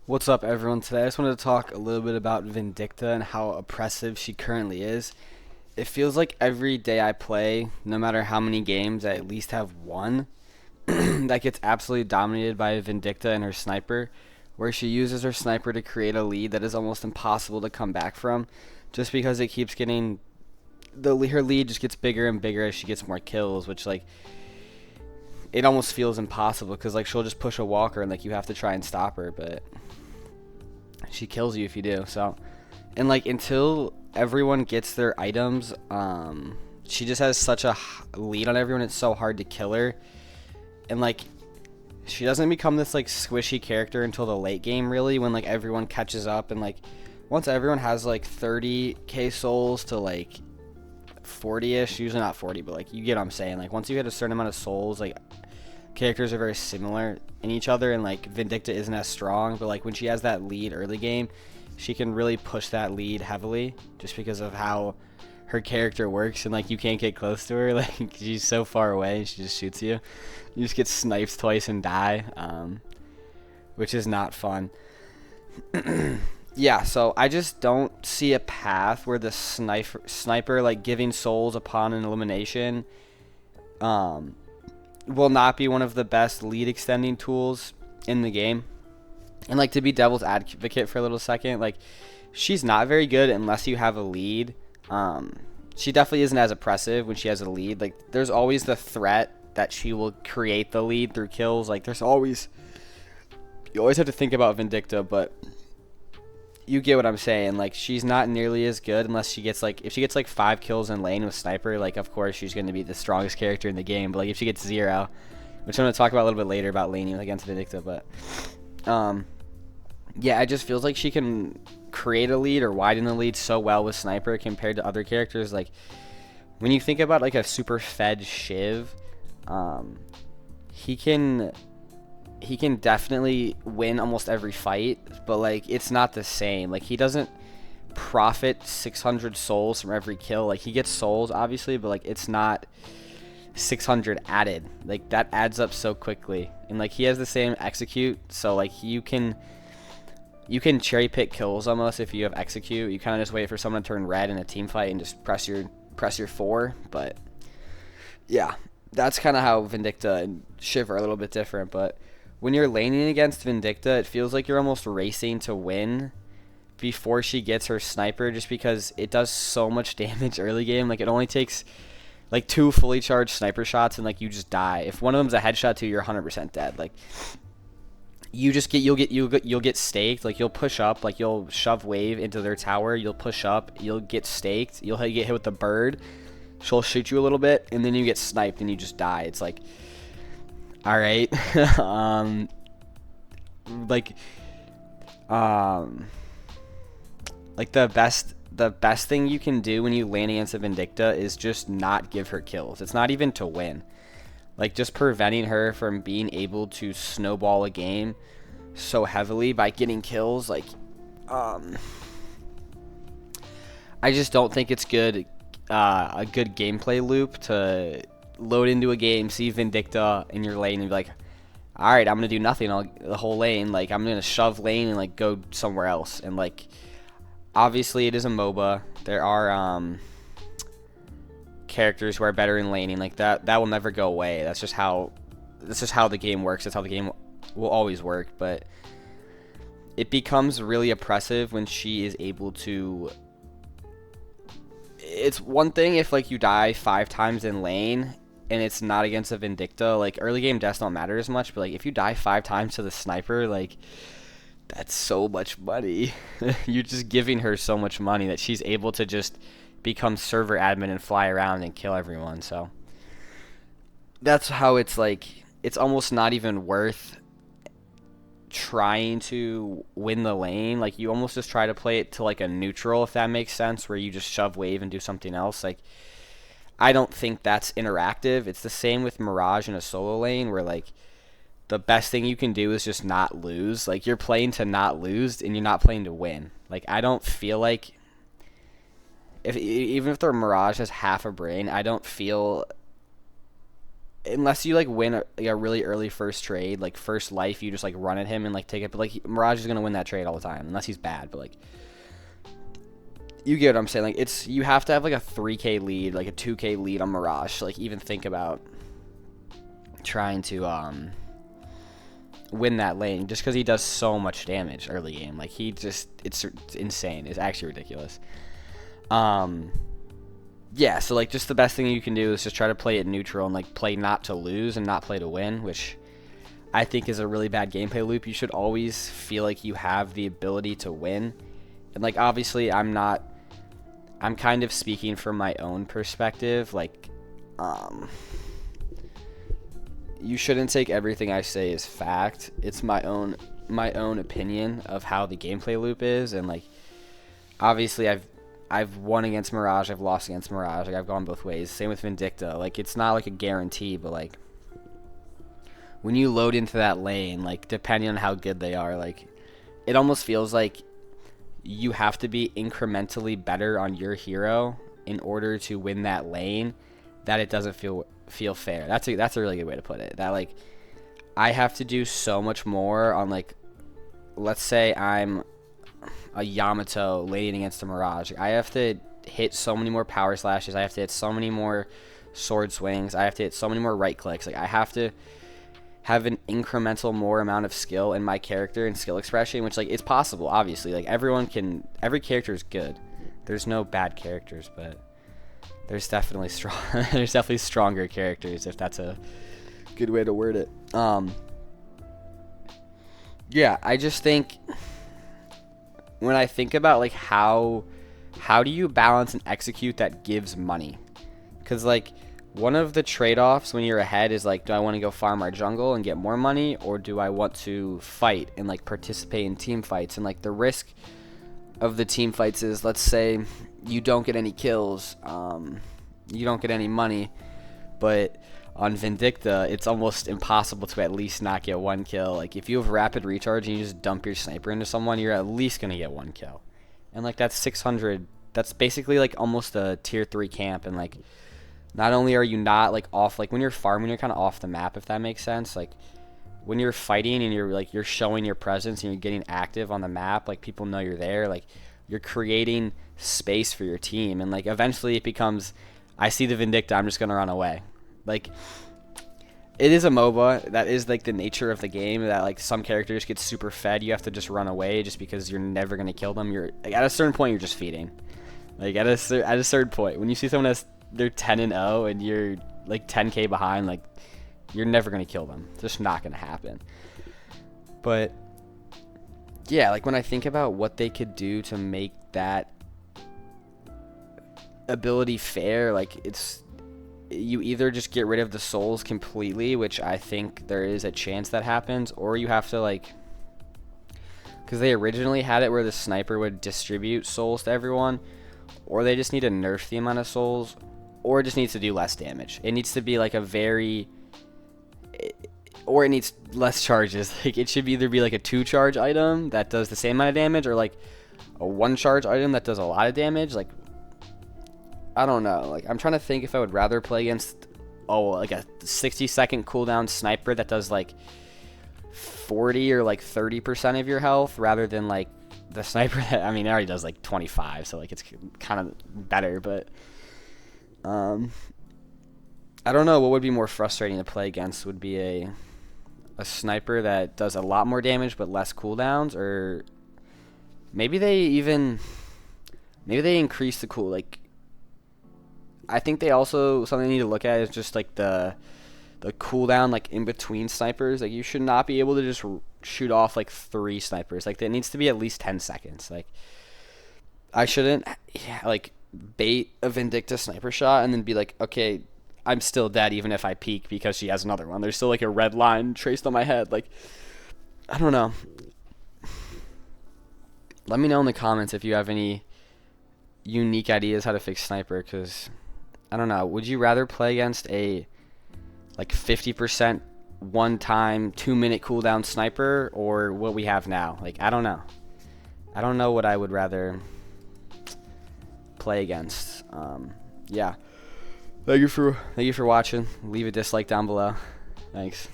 What's up, everyone? Today I just wanted to talk a little bit about Vindicta and how oppressive she currently is. It feels like every day I play, no matter how many games, I at least have one that gets absolutely dominated by Vindicta and her sniper, where she uses her sniper to create a lead that is almost impossible to come back from, just because it keeps getting her lead just gets bigger and bigger as she gets more kills, which it almost feels impossible because she'll just push a walker and you have to try and stop her, but she kills you if you do. So, and until everyone gets their items, she just has such a lead on everyone. It's so hard to kill her, and she doesn't become this squishy character until the late game, really, when everyone catches up, and once everyone has 30k souls to 40ish, usually not 40, but you get what I'm saying. Once you hit a certain amount of souls, characters are very similar in each other, and Vindicta isn't as strong, but when she has that lead early game, she can really push that lead heavily just because of how her character works, and you can't get close to her. She's so far away and she just shoots you. You just get sniped twice and die, which is not fun. Yeah, so I just don't see a path where the sniper giving souls upon an elimination will not be one of the best lead extending tools in the game. And to be devil's advocate for a little second, she's not very good unless you have a lead. She definitely isn't as oppressive when she has a lead. There's always the threat that she will create the lead through kills. You always have to think about Vindicta, but you get what I'm saying. She's not nearly as good unless she gets if she gets 5 kills in lane with sniper, of course she's going to be the strongest character in the game. But if she gets 0, which I'm going to talk about a little bit later about laning against Vindicta, but yeah, it just feels like she can create a lead or widen the lead so well with sniper compared to other characters. When you think about a super fed Shiv, he can definitely win almost every fight, but it's not the same. He doesn't profit 600 souls from every kill. He gets souls obviously, but it's not 600 added. That adds up so quickly, and he has the same execute, so you can cherry pick kills almost if you have execute. You kind of just wait for someone to turn red in a team fight and just press your 4. But yeah, that's kind of how Vindicta and Shiv are a little bit different. But when you're laning against Vindicta, it feels like you're almost racing to win before she gets her sniper, just because it does so much damage early game. It only takes 2 fully charged sniper shots and you just die. If one of them's a headshot too, you're 100% dead. You'll get staked. You'll push up, you'll shove wave into their tower, you'll push up, you'll get staked, you'll get hit with the bird, she'll shoot you a little bit, and then you get sniped and you just die. It's all right. like the best thing you can do when you land against a Vindicta is just not give her kills. It's not even to win. Just preventing her from being able to snowball a game so heavily by getting kills. I just don't think it's good. A good gameplay loop to load into a game, see Vindicta in your lane, and be all right, I'm gonna do nothing the whole lane. I'm gonna shove lane and go somewhere else. And obviously it is a MOBA. There are characters who are better in laning. That will never go away. That's just how the game works. That's how the game will always work. But it becomes really oppressive when she is able to. It's one thing if you die 5 times in lane and it's not against a Vindicta. Early game deaths don't matter as much, but if you die 5 times to the sniper, that's so much money. You're just giving her so much money that she's able to just become server admin and fly around and kill everyone. So that's how it's it's almost not even worth trying to win the lane. You almost just try to play it to a neutral, if that makes sense, where you just shove wave and do something else. I don't think that's interactive. It's the same with Mirage in a solo lane, where the best thing you can do is just not lose. You're playing to not lose and you're not playing to win. I don't feel even if their Mirage has half a brain, I don't feel unless you like win a really early first trade, like first life, you just like run at him and like take it. But like Mirage is gonna win that trade all the time, unless he's bad. But like, you get what I'm saying. Like you have to have like a 3K lead, like a 2K lead on Mirage to like even think about trying to win that lane, just because he does so much damage early game. Like it's insane. It's actually ridiculous. Yeah, so like just the best thing you can do is just try to play it neutral and like play not to lose and not play to win, which I think is a really bad gameplay loop. You should always feel like you have the ability to win. And like obviously I'm kind of speaking from my own perspective. Like you shouldn't take everything I say as fact. It's my own opinion of how the gameplay loop is, and like obviously I've won against Mirage, I've lost against Mirage, like I've gone both ways. Same with Vindicta. Like it's not like a guarantee, but like when you load into that lane, like depending on how good they are, like it almost feels like you have to be incrementally better on your hero in order to win that lane, that it doesn't feel fair. That's a really good way to put it. That like I have to do so much more on, like, let's say I'm a Yamato laning against a Mirage. I have to hit so many more power slashes. I have to hit so many more sword swings. I have to hit so many more right clicks. Like I have to have an incremental more amount of skill in my character and skill expression, which like it's possible. Obviously, like every character is good. There's no bad characters, but there's definitely stronger characters, if that's a good way to word it. Yeah, I just think when I think about like how do you balance and execute that gives money? Because like one of the trade-offs when you're ahead is like, do I want to go farm our jungle and get more money, or do I want to fight and like participate in team fights? And like the risk of the team fights is, let's say you don't get any kills, you don't get any money, but on Vindicta it's almost impossible to at least not get one kill. Like if you have rapid recharge and you just dump your sniper into someone, you're at least gonna get one kill, and like that's 600. That's basically like almost a tier 3 camp. And like not only are you not like off, like when you're farming you're kind of off the map, if that makes sense. Like when you're fighting and you're showing your presence and you're getting active on the map, like people know you're there, like you're creating space for your team. And like eventually it becomes, I see the Vindicta, I'm just gonna run away. Like it is a MOBA, that is like the nature of the game, that like some characters get super fed, you have to just run away just because you're never gonna kill them. You're like, at a certain point you're just feeding. Like at a certain point when you see someone they're 10-0 and you're like 10k behind, like you're never gonna kill them. It's just not gonna happen. But yeah, like when I think about what they could do to make that ability fair, like it's, you either just get rid of the souls completely, which I think there is a chance that happens, or you have to like, because they originally had it where the sniper would distribute souls to everyone, or they just need to nerf the amount of souls, or it just needs to do less damage. It needs to be like or it needs less charges. Like it should either be like a 2 charge item that does the same amount of damage, or like a 1 charge item that does a lot of damage. Like I don't know. Like I'm trying to think if I would rather play against like a 60-second cooldown sniper that does like 40 or like 30% of your health, rather than like the sniper that, I mean, it already does like 25, so like it's kind of better. But I don't know what would be more frustrating to play against. Would be a sniper that does a lot more damage but less cooldowns, or maybe they increase the like, I think they also, something they need to look at is just like the cooldown like in between snipers. Like you should not be able to just shoot off like 3 snipers. Like it needs to be at least 10 seconds. Like I shouldn't like bait a Vindicta sniper shot and then be like, okay, I'm still dead even if I peek because she has another one. There's still like a red line traced on my head. Like I don't know. Let me know in the comments if you have any unique ideas how to fix sniper, because I don't know. Would you rather play against a like 50% one-time 2-minute cooldown sniper, or what we have now? Like I don't know. I don't know what I would rather play against. Yeah. Thank you for watching. Leave a dislike down below. Thanks.